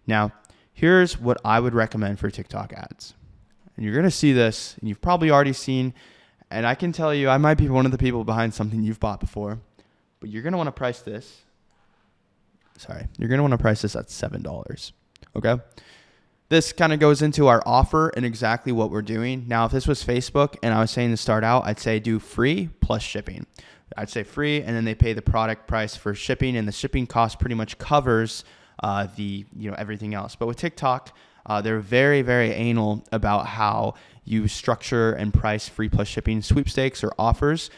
Now, here's what I would recommend for TikTok ads. And you're going to see this, and you've probably already seen, and I can tell you, I might be one of the people behind something you've bought before, but you're going to want to price this. You're going to want to price this at $7. Okay. This kind of goes into our offer and exactly what we're doing. Now, if this was Facebook and I was saying to start out, I'd say do free plus shipping. I'd say free, and then they pay the product price for shipping, and the shipping cost pretty much covers everything else. But with TikTok, they're very, very anal about how you structure and price free plus shipping sweepstakes or offers.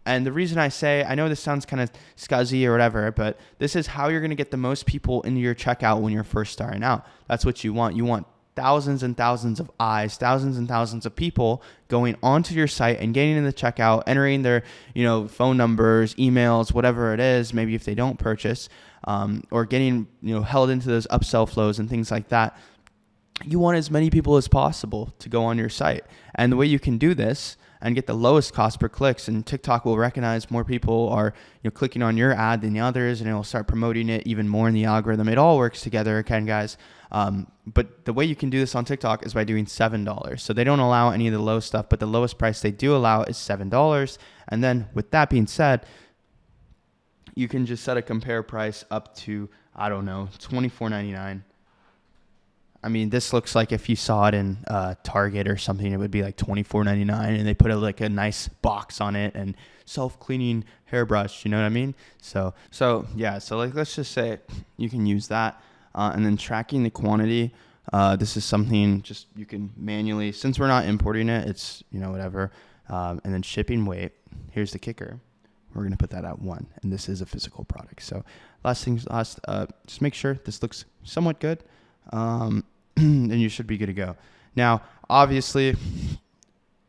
And the reason I know this sounds kind of scuzzy or whatever, but this is how you're going to get the most people into your checkout when you're first starting out. That's what you want. You want thousands and thousands of eyes, thousands and thousands of people going onto your site and getting in the checkout, entering their, phone numbers, emails, whatever it is, maybe if they don't purchase, or getting, held into those upsell flows and things like that. You want as many people as possible to go on your site. And the way you can do this and get the lowest cost per clicks, and TikTok will recognize more people are clicking on your ad than the others, and it will start promoting it even more in the algorithm. It all works together, okay, guys? But the way you can do this on TikTok is by doing $7. So they don't allow any of the low stuff, but the lowest price they do allow is $7. And then with that being said, you can just set a compare price up to, I don't know, $24.99. I mean, this looks like if you saw it in Target or something, it would be like $24.99, and they put a nice box on it and self-cleaning hairbrush. You know what I mean? So let's just say you can use that, and then tracking the quantity. This is something just you can manually, since we're not importing it, it's whatever. And then shipping weight. Here's the kicker. We're gonna put that at 1, and this is a physical product. So just make sure this looks somewhat good. And you should be good to go. Now, obviously,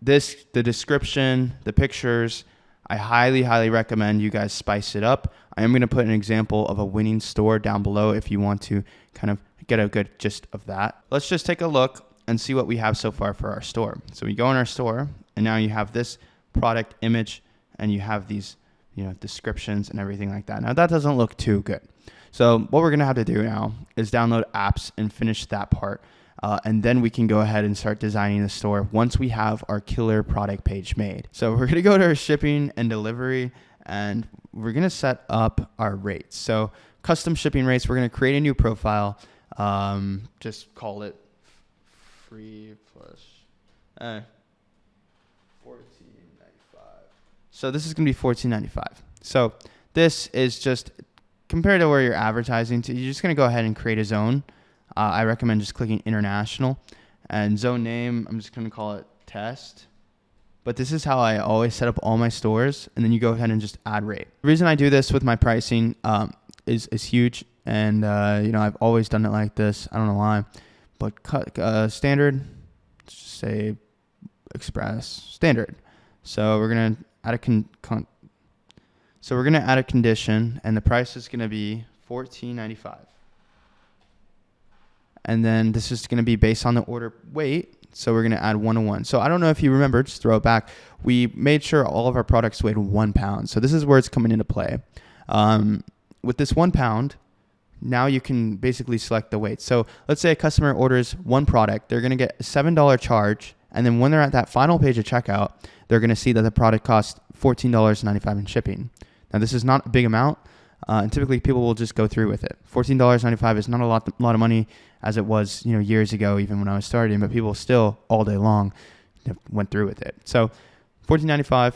the description, the pictures, I highly, highly recommend you guys spice it up. I am going to put an example of a winning store down below if you want to kind of get a good gist of that. Let's just take a look and see what we have so far for our store. So we go in our store, and now you have this product image, and you have these, descriptions and everything like that. Now, that doesn't look too good. So what we're going to have to do now is download apps and finish that part. And then we can go ahead and start designing the store once we have our killer product page made. So we're going to go to our shipping and delivery, and we're going to set up our rates. So custom shipping rates, we're going to create a new profile. Just call it free plus $14.95. So this is going to be $14.95. So this is just compared to where you're advertising to, you're just going to go ahead and create a zone. I recommend just clicking international, and zone name, I'm just going to call it test. But this is how I always set up all my stores, and then you go ahead and just add rate. The reason I do this with my pricing is huge, and I've always done it like this. I don't know why, but standard, just say express standard. So we're going to add a condition, and the price is going to be $14.95. And then this is going to be based on the order weight. So we're going to add 1 to 1. So I don't know if you remember, just throw it back. We made sure all of our products weighed 1 pound. So this is where it's coming into play. With this 1 pound, now you can basically select the weight. So let's say a customer orders 1 product. They're going to get a $7 charge. And then when they're at that final page of checkout, they're going to see that the product costs $14.95 in shipping. Now, this is not a big amount, and typically people will just go through with it. $14.95 is not a lot of money as it was, years ago, even when I was starting, but people still all day long went through with it. So $14.95,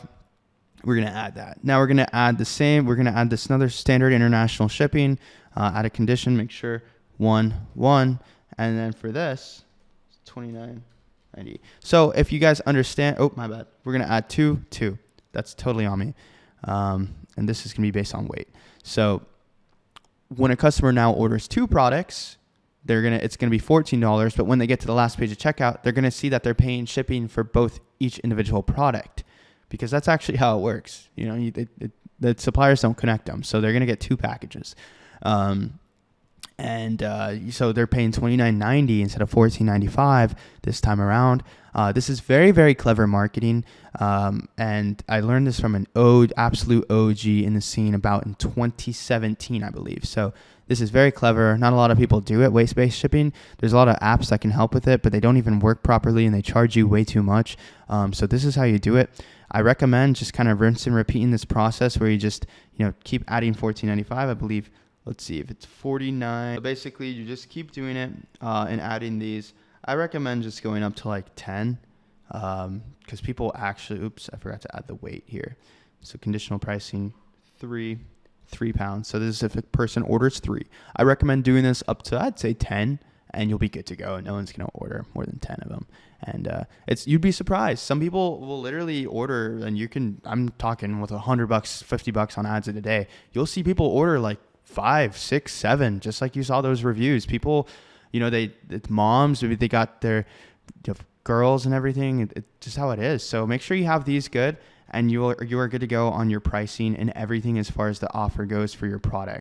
we're going to add that. Now we're going to add we're going to add this another standard international shipping, add a condition, make sure 1, and then for this, $29.90. So if you guys understand, my bad, we're going to add 2. That's totally on me. And this is going to be based on weight. So when a customer now orders 2 products, it's going to be $14, but when they get to the last page of checkout, they're going to see that they're paying shipping for each individual product, because that's actually how it works. The suppliers don't connect them, so they're going to get 2 packages. So they're paying $29.90 instead of $14.95 this time around. This is very, very clever marketing, and I learned this from an absolute OG in the scene about in 2017, I believe. So This is very clever. Not a lot of people do it, waste-based shipping. There's a lot of apps that can help with it, but they don't even work properly and they charge you way too much. So this is how you do it. I recommend just kind of rinse and repeating this process where you just, keep adding $14.95. I believe, let's see if it's 49. So basically you just keep doing it and adding these. I recommend just going up to like 10 because people actually, I forgot to add the weight here. So conditional pricing, 3 pounds. So this is if a person orders 3. I recommend doing this up to, I'd say 10, and you'll be good to go. No one's going to order more than 10 of them. And you'd be surprised. Some people will literally order, and I'm talking with $100, $50 on ads in a day. You'll see people order like 5, 6, 7, just like you saw those reviews. People, it's moms, maybe they got their girls and everything. It's just how it is. So make sure you have these good, and you are good to go on your pricing and everything as far as the offer goes for your product.